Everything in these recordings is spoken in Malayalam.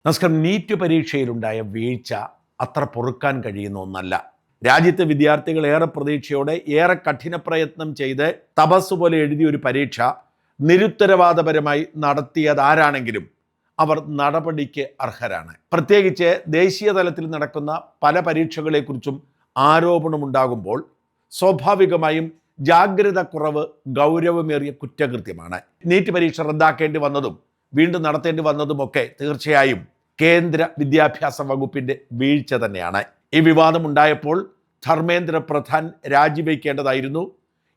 നമസ്കാരം. നീറ്റ് പരീക്ഷയിലുണ്ടായ വീഴ്ച അത്ര പൊറുക്കാൻ കഴിയുന്ന ഒന്നല്ല. രാജ്യത്തെ വിദ്യാർത്ഥികൾ ഏറെ പ്രതീക്ഷയോടെ ഏറെ കഠിന പ്രയത്നം ചെയ്ത് തപസ് പോലെ എഴുതിയ ഒരു പരീക്ഷ നിരുത്തരവാദപരമായി നടത്തിയതാരാണെങ്കിലും അവർ നടപടിക്ക് അർഹരാണ്. പ്രത്യേകിച്ച് ദേശീയ തലത്തിൽ നടക്കുന്ന പല പരീക്ഷകളെക്കുറിച്ചും ആരോപണമുണ്ടാകുമ്പോൾ സ്വാഭാവികമായും ജാഗ്രത കുറവ് ഗൗരവമേറിയ കുറ്റകൃത്യമാണ്. നീറ്റ് പരീക്ഷ റദ്ദാക്കേണ്ടി വന്നതും വീണ്ടും നടത്തേണ്ടി വന്നതുമൊക്കെ തീർച്ചയായും കേന്ദ്ര വിദ്യാഭ്യാസ വകുപ്പിന്റെ വീഴ്ച തന്നെയാണ്. ഈ വിവാദം ഉണ്ടായപ്പോൾ ധർമ്മേന്ദ്ര പ്രധാൻ രാജിവെക്കേണ്ടതായിരുന്നു.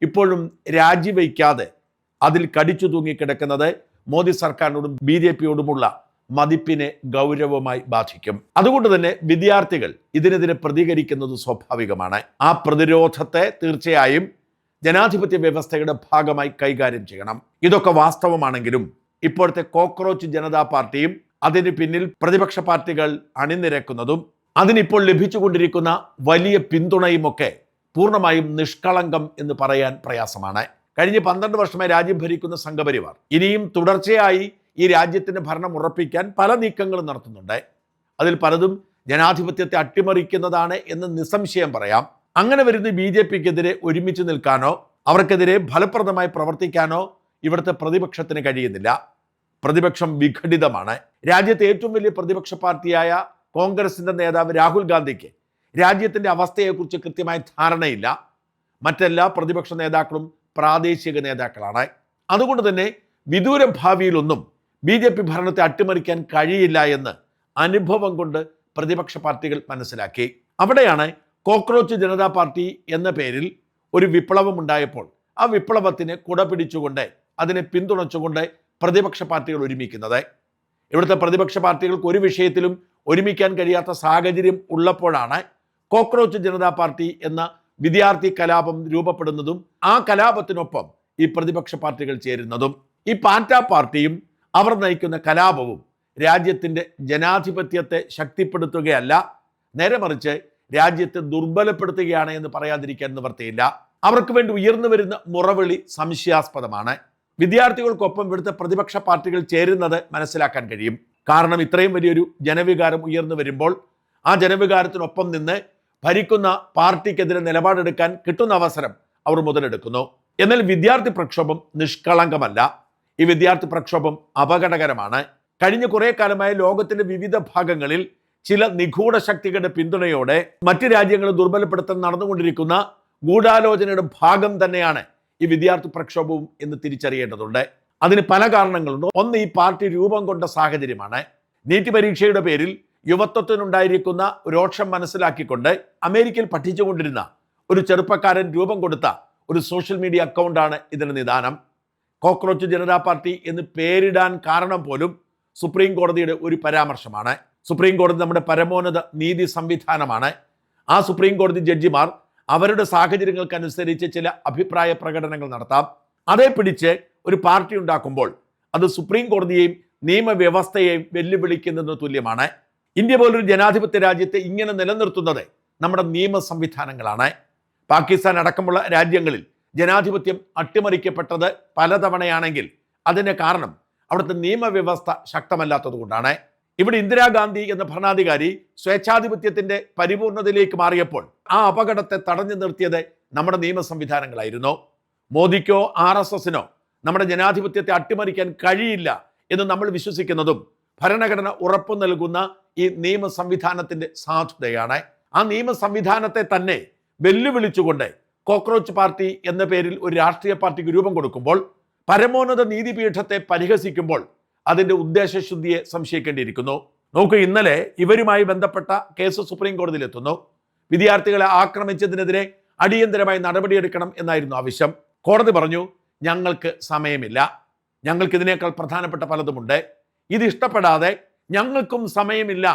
ഇപ്പോഴും രാജിവെക്കാതെ അതിൽ കടിച്ചു തൂങ്ങിക്കിടക്കുന്നത് മോദി സർക്കാരിനോടും BJP-യോടുമുള്ള മതിപ്പിനെ ഗൗരവമായി ബാധിക്കും. അതുകൊണ്ട് തന്നെ വിദ്യാർത്ഥികൾ ഇതിനെതിരെ പ്രതികരിക്കുന്നത് സ്വാഭാവികമാണ്. ആ പ്രതിരോധത്തെ തീർച്ചയായും ജനാധിപത്യ വ്യവസ്ഥയുടെ ഭാഗമായി കൈകാര്യം ചെയ്യണം. ഇതൊക്കെ വാസ്തവമാണെങ്കിലും ഇപ്പോഴത്തെ കോക്രോച്ച് ജനതാ പാർട്ടിയും അതിന് പിന്നിൽ പ്രതിപക്ഷ പാർട്ടികൾ അണിനിരക്കുന്നതും അതിനിപ്പോൾ ലഭിച്ചുകൊണ്ടിരിക്കുന്ന വലിയ പിന്തുണയുമൊക്കെ പൂർണ്ണമായും നിഷ്കളങ്കം എന്ന് പറയാൻ പ്രയാസമാണ്. കഴിഞ്ഞ 12 വർഷമായി രാജ്യം ഭരിക്കുന്ന സംഘപരിവാർ ഇനിയും തുടർച്ചയായി ഈ രാജ്യത്തിന്റെ ഭരണം ഉറപ്പിക്കാൻ പല നീക്കങ്ങളും നടത്തുന്നുണ്ട്. അതിൽ പലതും ജനാധിപത്യത്തെ അട്ടിമറിക്കുന്നതാണ് എന്ന് നിസ്സംശയം പറയാം. അങ്ങനെ വരുന്ന BJP-ക്കെതിരെ ഒരുമിച്ച് നിൽക്കാനോ അവർക്കെതിരെ ഫലപ്രദമായി പ്രവർത്തിക്കാനോ ഇവിടുത്തെ പ്രതിപക്ഷത്തിന് കഴിയുന്നില്ല. പ്രതിപക്ഷം വിഘടിതമാണ്. രാജ്യത്തെ ഏറ്റവും വലിയ പ്രതിപക്ഷ പാർട്ടിയായ കോൺഗ്രസിന്റെ നേതാവ് രാഹുൽ ഗാന്ധിക്ക് രാജ്യത്തിന്റെ അവസ്ഥയെക്കുറിച്ച് കൃത്യമായ ധാരണയില്ല. മറ്റെല്ലാ പ്രതിപക്ഷ നേതാക്കളും പ്രാദേശിക നേതാക്കളാണ്. അതുകൊണ്ട് തന്നെ വിദൂര ഭാവിയിലൊന്നും BJP ഭരണത്തെ അട്ടിമറിക്കാൻ കഴിയില്ല എന്ന് അനുഭവം കൊണ്ട് പ്രതിപക്ഷ പാർട്ടികൾ മനസ്സിലാക്കി. അവിടെയാണ് കോക്രോച്ച് ജനതാ പാർട്ടി എന്ന പേരിൽ ഒരു വിപ്ലവം ഉണ്ടായപ്പോൾ ആ വിപ്ലവത്തിന് കുടപിടിച്ചുകൊണ്ട് അതിനെ പിന്തുണച്ചുകൊണ്ട് പ്രതിപക്ഷ പാർട്ടികൾ ഒരുമിക്കുന്നത്. ഇവിടുത്തെ പ്രതിപക്ഷ പാർട്ടികൾക്ക് ഒരു വിഷയത്തിലും ഒരുമിക്കാൻ കഴിയാത്ത സാഹചര്യം ഉള്ളപ്പോഴാണ് കോക്രോച്ച് ജനതാ പാർട്ടി എന്ന വിദ്യാർത്ഥി കലാപം രൂപപ്പെടുന്നതും ആ കലാപത്തിനൊപ്പം ഈ പ്രതിപക്ഷ പാർട്ടികൾ ചേരുന്നതും. ഈ പാറ്റ പാർട്ടിയും അവർ നയിക്കുന്ന കലാപവും രാജ്യത്തിൻ്റെ ജനാധിപത്യത്തെ ശക്തിപ്പെടുത്തുകയല്ല, നേരെ മറിച്ച് രാജ്യത്തെ ദുർബലപ്പെടുത്തുകയാണ് എന്ന് പറയാതിരിക്കാൻ നിവർത്തിയില്ല. അവർക്ക് വേണ്ടി ഉയർന്നു വരുന്ന മുറവിളി സംശയാസ്പദമാണ്. വിദ്യാർത്ഥികൾക്കൊപ്പം ഇവിടുത്തെ പ്രതിപക്ഷ പാർട്ടികൾ ചേരുന്നത് മനസ്സിലാക്കാൻ കഴിയും. കാരണം ഇത്രയും വലിയൊരു ജനവികാരം ഉയർന്നു വരുമ്പോൾ ആ ജനവികാരത്തിനൊപ്പം നിന്ന് ഭരിക്കുന്ന പാർട്ടിക്കെതിരെ നിലപാടെടുക്കാൻ കിട്ടുന്ന അവസരം അവർ മുതലെടുക്കുന്നു. എന്നാൽ വിദ്യാർത്ഥി പ്രക്ഷോഭം നിഷ്കളങ്കമല്ല. ഈ വിദ്യാർത്ഥി പ്രക്ഷോഭം അപകടകരമാണ്. കഴിഞ്ഞ കുറേ കാലമായി ലോകത്തിന്റെ വിവിധ ഭാഗങ്ങളിൽ ചില നിഗൂഢ ശക്തികളുടെ പിന്തുണയോടെ മറ്റ് രാജ്യങ്ങളെ ദുർബലപ്പെടുത്താൻ നടന്നുകൊണ്ടിരിക്കുന്ന ഗൂഢാലോചനയുടെ ഭാഗം തന്നെയാണ് ഈ വിദ്യാർത്ഥി പ്രക്ഷോഭവും എന്ന് തിരിച്ചറിയേണ്ടതുണ്ട്. അതിന് പല കാരണങ്ങളുണ്ട്. ഒന്ന്, ഈ പാർട്ടി രൂപം കൊണ്ട സാഹചര്യമാണ്. നീറ്റ് പരീക്ഷയുടെ പേരിൽ യുവത്വത്തിനുണ്ടായിരിക്കുന്ന രോഷം മനസ്സിലാക്കിക്കൊണ്ട് അമേരിക്കയിൽ പഠിച്ചുകൊണ്ടിരുന്ന ഒരു ചെറുപ്പക്കാരൻ രൂപം കൊടുത്ത ഒരു സോഷ്യൽ മീഡിയ അക്കൗണ്ടാണ് ഇതിന് നിദാനം. കോക്രോച്ച് ജനതാ പാർട്ടി എന്ന് പേരിടാൻ കാരണം പോലും സുപ്രീം കോടതിയുടെ ഒരു പരാമർശമാണ്. സുപ്രീം കോടതി നമ്മുടെ പരമോന്നത നീതി സംവിധാനമാണ്. ആ സുപ്രീം കോടതി ജഡ്ജിമാർ അവരുടെ സാഹചര്യങ്ങൾക്കനുസരിച്ച് ചില അഭിപ്രായ പ്രകടനങ്ങൾ നടത്താം. അതേ പിടിച്ച് ഒരു പാർട്ടി ഉണ്ടാക്കുമ്പോൾ അത് സുപ്രീം കോടതിയെയും നിയമവ്യവസ്ഥയെയും വെല്ലുവിളിക്കുന്നതിന് തുല്യമാണ്. ഇന്ത്യ പോലൊരു ജനാധിപത്യ രാജ്യത്തെ ഇങ്ങനെ നിലനിർത്തുന്നത് നമ്മുടെ നിയമ സംവിധാനങ്ങളാണ്. പാകിസ്ഥാൻ അടക്കമുള്ള രാജ്യങ്ങളിൽ ജനാധിപത്യം അട്ടിമറിക്കപ്പെട്ടത് പലതവണയാണെങ്കിൽ അതിന് കാരണം അവിടുത്തെ നിയമവ്യവസ്ഥ ശക്തമല്ലാത്തത് കൊണ്ടാണ്. ഇവിടെ ഇന്ദിരാഗാന്ധി എന്ന ഭരണാധികാരി സ്വേച്ഛാധിപത്യത്തിന്റെ പരിപൂർണതയിലേക്ക് മാറിയപ്പോൾ ആ അപകടത്തെ തടഞ്ഞു നിർത്തിയത് നമ്മുടെ നിയമ സംവിധാനങ്ങളായിരുന്നു. മോദിക്കോ RSSനോ നമ്മുടെ ജനാധിപത്യത്തെ അട്ടിമറിക്കാൻ കഴിയില്ല എന്ന് നമ്മൾ വിശ്വസിക്കുന്നതും ഭരണഘടന ഉറപ്പു നൽകുന്ന ഈ നിയമ സംവിധാനത്തിന്റെ സാധുതയാണ്. ആ നിയമ സംവിധാനത്തെ തന്നെ വെല്ലുവിളിച്ചുകൊണ്ട് കോക്രോച്ച് പാർട്ടി എന്ന പേരിൽ ഒരു രാഷ്ട്രീയ പാർട്ടിക്ക് രൂപം കൊടുക്കുമ്പോൾ, പരമോന്നത നീതിപീഠത്തെ പരിഹസിക്കുമ്പോൾ അതിന്റെ ഉദ്ദേശശുദ്ധിയെ സംശയിക്കേണ്ടിയിരിക്കുന്നു. നോക്കൂ, ഇന്നലെ ഇവരുമായി ബന്ധപ്പെട്ട കേസ് സുപ്രീം കോടതിയിലെത്തുന്നു. വിദ്യാർത്ഥികളെ ആക്രമിച്ചതിനെതിരെ അടിയന്തരമായി നടപടിയെടുക്കണം എന്നായിരുന്നു ആവശ്യം. കോടതി പറഞ്ഞു, ഞങ്ങൾക്ക് സമയമില്ല, ഞങ്ങൾക്ക് ഇതിനേക്കാൾ പ്രധാനപ്പെട്ട പലതുമുണ്ട്, ഇത് ഇഷ്ടപ്പെടാതെ ഞങ്ങൾക്കും സമയമില്ല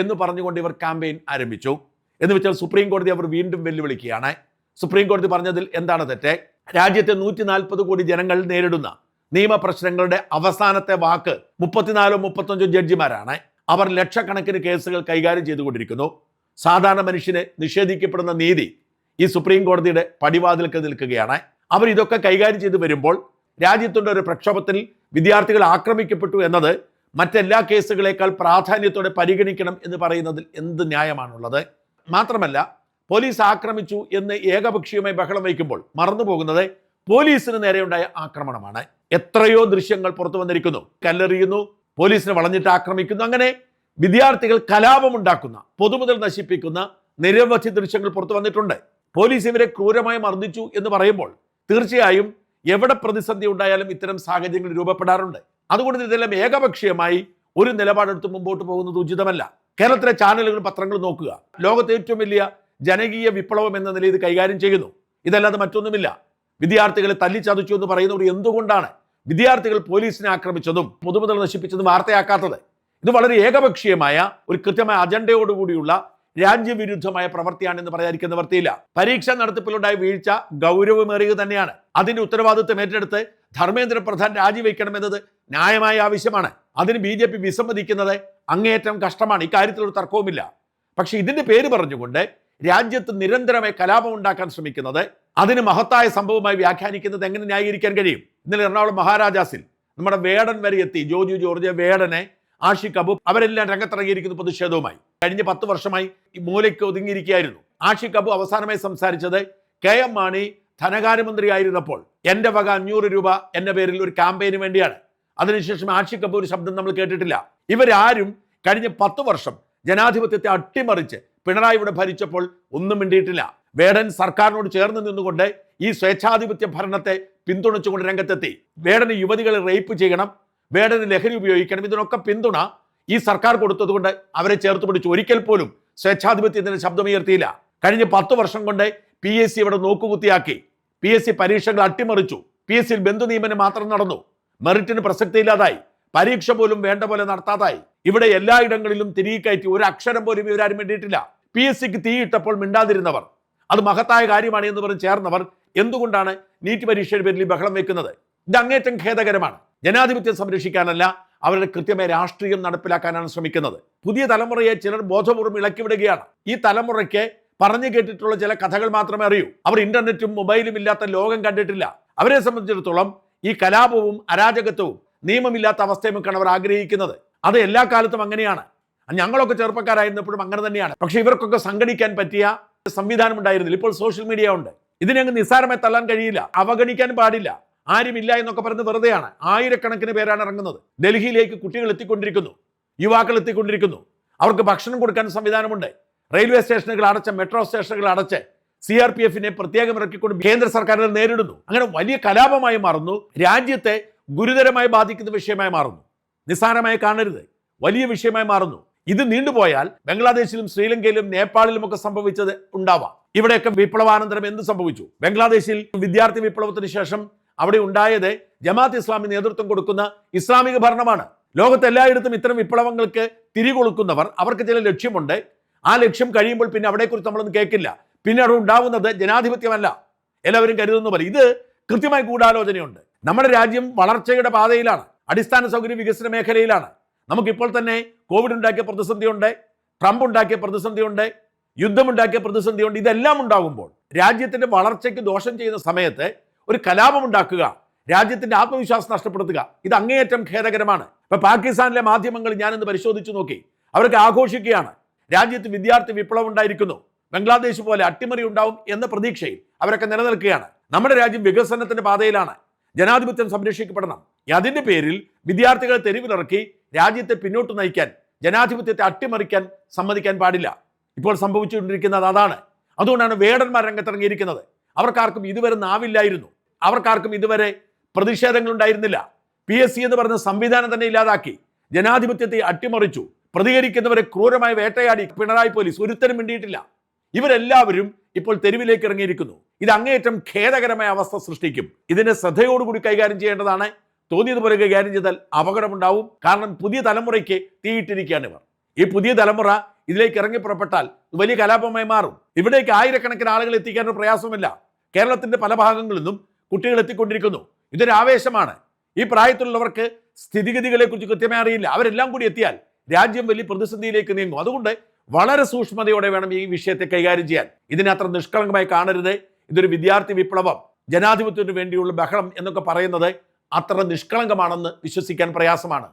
എന്ന് പറഞ്ഞുകൊണ്ട് ഇവർ ക്യാമ്പയിൻ ആരംഭിച്ചു. എന്ന് വെച്ചാൽ സുപ്രീം കോടതി അവർ വീണ്ടും വെല്ലുവിളിക്കുകയാണ്. സുപ്രീം കോടതി പറഞ്ഞതിൽ എന്താണ് തെറ്റ്? രാജ്യത്തെ 140 കോടി ജനങ്ങൾ നേരിടുന്ന നിയമപ്രശ്നങ്ങളുടെ അവസാനത്തെ വാക്ക് 34-35 ജഡ്ജിമാരാണ്. അവർ ലക്ഷക്കണക്കിന് കേസുകൾ കൈകാര്യം ചെയ്തുകൊണ്ടിരിക്കുന്നു. സാധാരണ മനുഷ്യന് നിഷേധിക്കപ്പെടുന്ന നീതി ഈ സുപ്രീം കോടതിയുടെ പടിവാതിൽക്ക് നിൽക്കുകയാണ്. അവർ ഇതൊക്കെ കൈകാര്യം ചെയ്തു വരുമ്പോൾ രാജ്യത്തിൻ്റെ ഒരു പ്രക്ഷോഭത്തിൽ വിദ്യാർത്ഥികൾ ആക്രമിക്കപ്പെട്ടു എന്നത് മറ്റെല്ലാ കേസുകളേക്കാൾ പ്രാധാന്യത്തോടെ പരിഗണിക്കണം എന്ന് പറയുന്നതിൽ എന്ത് ന്യായമാണുള്ളത്? മാത്രമല്ല, പോലീസ് ആക്രമിച്ചു എന്ന് ഏകപക്ഷീയമായി ബഹളം വയ്ക്കുമ്പോൾ മറന്നുപോകുന്നത് പോലീസിന് നേരെയുണ്ടായ ആക്രമണമാണ്. എത്രയോ ദൃശ്യങ്ങൾ പുറത്തു വന്നിരിക്കുന്നു. കല്ലെറിയുന്നു, പോലീസിനെ വളഞ്ഞിട്ട് ആക്രമിക്കുന്നു, അങ്ങനെ വിദ്യാർത്ഥികൾ കലാപമുണ്ടാക്കുന്ന, പൊതുമുതൽ നശിപ്പിക്കുന്ന നിരവധി ദൃശ്യങ്ങൾ പുറത്തു വന്നിട്ടുണ്ട്. പോലീസ് ഇവരെ ക്രൂരമായി മർദ്ദിച്ചു എന്ന് പറയുമ്പോൾ തീർച്ചയായും എവിടെ പ്രതിസന്ധി ഉണ്ടായാലും ഇത്തരം സാഹചര്യങ്ങൾ രൂപപ്പെടാറുണ്ട്. അതുകൊണ്ട് ഇതെല്ലാം ഏകപക്ഷീയമായി ഒരു നിലപാടെടുത്ത് മുമ്പോട്ട് പോകുന്നത് ഉചിതമല്ല. കേരളത്തിലെ ചാനലുകളും പത്രങ്ങളും നോക്കുക. ലോകത്തെ ഏറ്റവും വലിയ ജനകീയ വിപ്ലവം എന്ന നിലയിൽ ഇത് കൈകാര്യം ചെയ്യുന്നു. ഇതല്ലാതെ മറ്റൊന്നുമില്ല. വിദ്യാർത്ഥികളെ തല്ലിച്ചതച്ചു എന്ന് പറയുന്നവർ എന്തുകൊണ്ടാണ് വിദ്യാർത്ഥികൾ പോലീസിനെ ആക്രമിച്ചതും പൊതുമുതൽ നശിപ്പിച്ചതും വാർത്തയാക്കാത്തത്? ഇത് വളരെ ഏകപക്ഷീയമായ ഒരു കൃത്യമായ അജണ്ടയോടുകൂടിയുള്ള രാജ്യവിരുദ്ധമായ പ്രവൃത്തിയാണെന്ന് പറയാതിരിക്കുന്ന നിവൃത്തിയില്ല. പരീക്ഷാ നടത്തിപ്പിലുണ്ടായ വീഴ്ച ഗൗരവമേറിയത് തന്നെയാണ്. അതിന്റെ ഉത്തരവാദിത്വം ഏറ്റെടുത്ത് ധർമ്മേന്ദ്ര പ്രധാൻ രാജിവെക്കണമെന്നത് ന്യായമായ ആവശ്യമാണ്. അതിന് BJP വിസമ്മതിക്കുന്നത് അങ്ങേയറ്റം കഷ്ടമാണ്. ഇക്കാര്യത്തിൽ ഒരു തർക്കവുമില്ല. പക്ഷെ ഇതിന്റെ പേര് പറഞ്ഞുകൊണ്ട് രാജ്യത്ത് നിരന്തരമായി കലാപം ഉണ്ടാക്കാൻ ശ്രമിക്കുന്നത്, അതിന് മഹത്തായ സംഭവമായി വ്യാഖ്യാനിക്കുന്നത് എങ്ങനെ ന്യായീകരിക്കാൻ കഴിയും? ഇന്നലെ എറണാകുളം മഹാരാജാസിൽ നമ്മുടെ വേടൻ വരെ എത്തി. ജോജു ജോർജ്, വേടനെ, ആഷിഖ് അബു അവരെല്ലാം രംഗത്തിറങ്ങിയിരിക്കുന്നു പ്രതിഷേധവുമായി. കഴിഞ്ഞ 10 വർഷമായി ഈ മൂലയ്ക്ക് ഒതുങ്ങിയിരിക്കുകയായിരുന്നു. ആഷിഖ് അബു അവസാനമായി സംസാരിച്ചത് KM മാണി ധനകാര്യമന്ത്രി ആയിരുന്നപ്പോൾ എൻ്റെ വക 500 രൂപ എന്ന പേരിൽ ഒരു ക്യാമ്പയിന് വേണ്ടിയാണ്. അതിനുശേഷം ആഷിഖ് അബു ഒരു ശബ്ദം നമ്മൾ കേട്ടിട്ടില്ല. ഇവരാരും കഴിഞ്ഞ 10 വർഷം ജനാധിപത്യത്തെ അട്ടിമറിച്ച് പിണറായിയുടെ ഭരിച്ചപ്പോൾ ഒന്നും മിണ്ടിയിട്ടില്ല. വേടൻ സർക്കാരിനോട് ചേർന്ന് നിന്നുകൊണ്ട് ഈ സ്വേച്ഛാധിപത്യ ഭരണത്തെ പിന്തുണച്ചുകൊണ്ട് രംഗത്തെത്തി. വേടന് യുവതികളെ റേപ്പ് ചെയ്യണം, വേടന് ലഹരി ഉപയോഗിക്കണം, ഇതിനൊക്കെ പിന്തുണ ഈ സർക്കാർ കൊടുത്തതുകൊണ്ട് അവരെ ചേർത്ത് പിടിച്ചു. ഒരിക്കൽ പോലും സ്വേച്ഛാധിപത്യത്തിന് ശബ്ദമുയർത്തിയില്ല. കഴിഞ്ഞ 10 വർഷം കൊണ്ട് PSC ഇവിടെ നോക്കുകുത്തിയാക്കി. PSC പരീക്ഷകൾ അട്ടിമറിച്ചു. PSC ബന്ധു നിയമനം മാത്രം നടന്നു. മെറിറ്റിന് പ്രസക്തിയില്ലാതായി. പരീക്ഷ പോലും വേണ്ട പോലെ നടത്താതായി. ഇവിടെ എല്ലായിടങ്ങളിലും തിരികെ കയറ്റി. ഒരു അക്ഷരം പോലും ഇവരാരും വേണ്ടിയിട്ടില്ല. PSCക്ക് തീയിട്ടപ്പോൾ മിണ്ടാതിരുന്നവർ, അത് മഹത്തായ കാര്യമാണ് എന്ന് പറഞ്ഞ് ചേർന്നവർ എന്തുകൊണ്ടാണ് നീറ്റ് പരീക്ഷയുടെ പേരിൽ ബഹളം വെക്കുന്നത്? ഇത് അങ്ങേറ്റം ഖേദകരമാണ്. ജനാധിപത്യം സംരക്ഷിക്കാനല്ല, അവരുടെ കൃത്യമായ രാഷ്ട്രീയം നടപ്പിലാക്കാനാണ് ശ്രമിക്കുന്നത്. പുതിയ തലമുറയെ ചിലർ ബോധപൂർവ്വം ഇളക്കിവിടുകയാണ്. ഈ തലമുറയ്ക്ക് പറഞ്ഞു കേട്ടിട്ടുള്ള ചില കഥകൾ മാത്രമേ അറിയൂ. അവർ ഇന്റർനെറ്റും മൊബൈലും ഇല്ലാത്ത ലോകം കണ്ടിട്ടില്ല. അവരെ സംബന്ധിച്ചിടത്തോളം ഈ കലാപവും അരാജകത്വവും നിയമമില്ലാത്ത അവസ്ഥയുമൊക്കെയാണ് അവർ ആഗ്രഹിക്കുന്നത്. അത് എല്ലാ കാലത്തും അങ്ങനെയാണ്. ഞങ്ങളൊക്കെ ചെറുപ്പക്കാരായിരുന്നപ്പോഴും അങ്ങനെ തന്നെയാണ്. പക്ഷെ ഇവർക്കൊക്കെ സംഘടിക്കാൻ പറ്റിയ സംവിധാനം ഉണ്ടായിരുന്നില്ല. ഇപ്പോൾ സോഷ്യൽ മീഡിയ ഉണ്ട്. ഇതിനങ്ങ് നിസ്സാരമായി തള്ളാൻ കഴിയില്ല, അവഗണിക്കാൻ പാടില്ല. ആരുമില്ല എന്നൊക്കെ പറഞ്ഞ് വെറുതെയാണ്. ആയിരക്കണക്കിന് പേരാണ് ഇറങ്ങുന്നത്. ഡൽഹിയിലേക്ക് കുട്ടികൾ എത്തിക്കൊണ്ടിരിക്കുന്നു, യുവാക്കൾ എത്തിക്കൊണ്ടിരിക്കുന്നു. അവർക്ക് ഭക്ഷണം കൊടുക്കാൻ സംവിധാനമുണ്ട്. റെയിൽവേ സ്റ്റേഷനുകൾ അടച്ച്, മെട്രോ സ്റ്റേഷനുകൾ അടച്ച്, CRPFനെ പ്രത്യേകം ഇറക്കിക്കൊണ്ട് കേന്ദ്ര സർക്കാരുകൾ നേരിടുന്നു. അങ്ങനെ വലിയ കലാപമായി മാറുന്നു. രാജ്യത്തെ ഗുരുതരമായി ബാധിക്കുന്ന വിഷയമായി മാറുന്നു. നിസ്സാരമായി കാണരുത്, വലിയ വിഷയമായി മാറുന്നു. ഇത് നീണ്ടുപോയാൽ ബംഗ്ലാദേശിലും ശ്രീലങ്കയിലും നേപ്പാളിലും ഒക്കെ സംഭവിച്ചത് ഉണ്ടാവാം. ഇവിടെയൊക്കെ വിപ്ലവാനന്തരം എന്ത് സംഭവിച്ചു? ബംഗ്ലാദേശിൽ വിദ്യാർത്ഥി വിപ്ലവത്തിന് ശേഷം അവിടെ ഉണ്ടായത് ജമാഅത്ത് ഇസ്ലാമി നേതൃത്വം കൊടുക്കുന്ന ഇസ്ലാമിക ഭരണമാണ്. ലോകത്ത് എല്ലായിടത്തും ഇത്തരം വിപ്ലവങ്ങൾക്ക് തിരികൊളുക്കുന്നവർ, അവർക്ക് ചില ലക്ഷ്യമുണ്ട്. ആ ലക്ഷ്യം കഴിയുമ്പോൾ പിന്നെ അവിടെക്കുറിച്ച് നമ്മളൊന്നും കേൾക്കില്ല. പിന്നെ അവിടെ ഉണ്ടാവുന്നത് ജനാധിപത്യമല്ല, എല്ലാവരും കരുതുന്ന പോലെ. ഇത് കൃത്യമായി ഗൂഢാലോചനയുണ്ട്. നമ്മുടെ രാജ്യം വളർച്ചയുടെ പാതയിലാണ്, അടിസ്ഥാന സൗകര്യ വികസന മേഖലയിലാണ്. നമുക്കിപ്പോൾ തന്നെ കോവിഡ് ഉണ്ടാക്കിയ പ്രതിസന്ധിയുണ്ട്, ട്രംപ് ഉണ്ടാക്കിയ പ്രതിസന്ധിയുണ്ട്, യുദ്ധമുണ്ടാക്കിയ പ്രതിസന്ധിയുണ്ട്. ഇതെല്ലാം ഉണ്ടാകുമ്പോൾ രാജ്യത്തിന്റെ വളർച്ചയ്ക്ക് ദോഷം ചെയ്യുന്ന സമയത്ത് ഒരു കലാപമുണ്ടാക്കുക, രാജ്യത്തിന്റെ ആത്മവിശ്വാസം നഷ്ടപ്പെടുത്തുക, ഇത് അങ്ങേയറ്റം ഖേദകരമാണ്. ഇപ്പൊ പാകിസ്ഥാനിലെ മാധ്യമങ്ങൾ ഞാനിന്ന് പരിശോധിച്ചു നോക്കി. അവർക്ക് ആഘോഷിക്കുകയാണ്, രാജ്യത്ത് വിദ്യാർത്ഥി വിപ്ലവം ഉണ്ടായിരിക്കുന്നു, ബംഗ്ലാദേശ് പോലെ അട്ടിമറി ഉണ്ടാവും എന്ന പ്രതീക്ഷയിൽ അവരൊക്കെ നിലനിൽക്കുകയാണ്. നമ്മുടെ രാജ്യം വികസനത്തിന്റെ പാതയിലാണ്, ജനാധിപത്യം സംരക്ഷിക്കപ്പെടണം. അതിന്റെ പേരിൽ വിദ്യാർത്ഥികളെ തെരുവിലിറക്കി രാജ്യത്തെ പിന്നോട്ട് നയിക്കാൻ, ജനാധിപത്യത്തെ അട്ടിമറിക്കാൻ സമ്മതിക്കാൻ പാടില്ല. ഇപ്പോൾ സംഭവിച്ചുകൊണ്ടിരിക്കുന്നത് അതാണ്. അതുകൊണ്ടാണ് വേടന്മാർ രംഗത്തിറങ്ങിയിരിക്കുന്നത്. അവർക്കാർക്കും ഇതുവരെ നാവില്ലായിരുന്നു, അവർക്കാർക്കും ഇതുവരെ പ്രതിഷേധങ്ങൾ ഉണ്ടായിരുന്നില്ല. PSC എന്ന് പറഞ്ഞ സംവിധാനം തന്നെ ഇല്ലാതാക്കി, ജനാധിപത്യത്തെ അട്ടിമറിച്ചു. പ്രതികരിക്കുന്നവരെ ക്രൂരമായി വേട്ടയാടി പിണറായി പോലീസ് ഒരുത്തരും മിണ്ടിയിട്ടില്ല. ഇവരെല്ലാവരും ഇപ്പോൾ തെരുവിലേക്ക് ഇറങ്ങിയിരിക്കുന്നു. ഇത് അങ്ങേയറ്റം ഖേദകരമായ അവസ്ഥ സൃഷ്ടിക്കും. ഇതിനെ ശ്രദ്ധയോടുകൂടി കൈകാര്യം ചെയ്യേണ്ടതാണ്. തോന്നിയതുപോലെ കൈകാര്യം ചെയ്താൽ അപകടമുണ്ടാവും. കാരണം പുതിയ തലമുറയ്ക്ക് തീയിട്ടിരിക്കുകയാണ് ഇവർ. ഈ പുതിയ തലമുറ ഇതിലേക്ക് ഇറങ്ങി പുറപ്പെട്ടാൽ വലിയ കലാപമായി മാറും. ഇവിടേക്ക് ആയിരക്കണക്കിന് ആളുകൾ എത്തിക്കാനൊരു പ്രയാസമില്ല. കേരളത്തിന്റെ പല ഭാഗങ്ങളിൽ നിന്നും കുട്ടികൾ എത്തിക്കൊണ്ടിരിക്കുന്നു. ഇതൊരു ആവേശമാണ്. ഈ പ്രായത്തിലുള്ളവർക്ക് സ്ഥിതിഗതികളെ കുറിച്ച് കൃത്യമായി അറിയില്ല. അവരെല്ലാം കൂടി എത്തിയാൽ രാജ്യം വലിയ പ്രതിസന്ധിയിലേക്ക് നീങ്ങും. അതുകൊണ്ട് വളരെ സൂക്ഷ്മതയോടെ വേണം ഈ വിഷയത്തെ കൈകാര്യം ചെയ്യാൻ. ഇതിനെ അത്ര നിഷ്കളങ്കമായി കാണരുത്. ഇതൊരു വിദ്യാർത്ഥി വിപ്ലവം, ജനാധിപത്യത്തിന് വേണ്ടിയുള്ള ബഹളം എന്നൊക്കെ പറയുന്നത് അത്ര നിഷ്കളങ്കമാണെന്ന് വിശ്വസിക്കാൻ പ്രയാസമാണ്.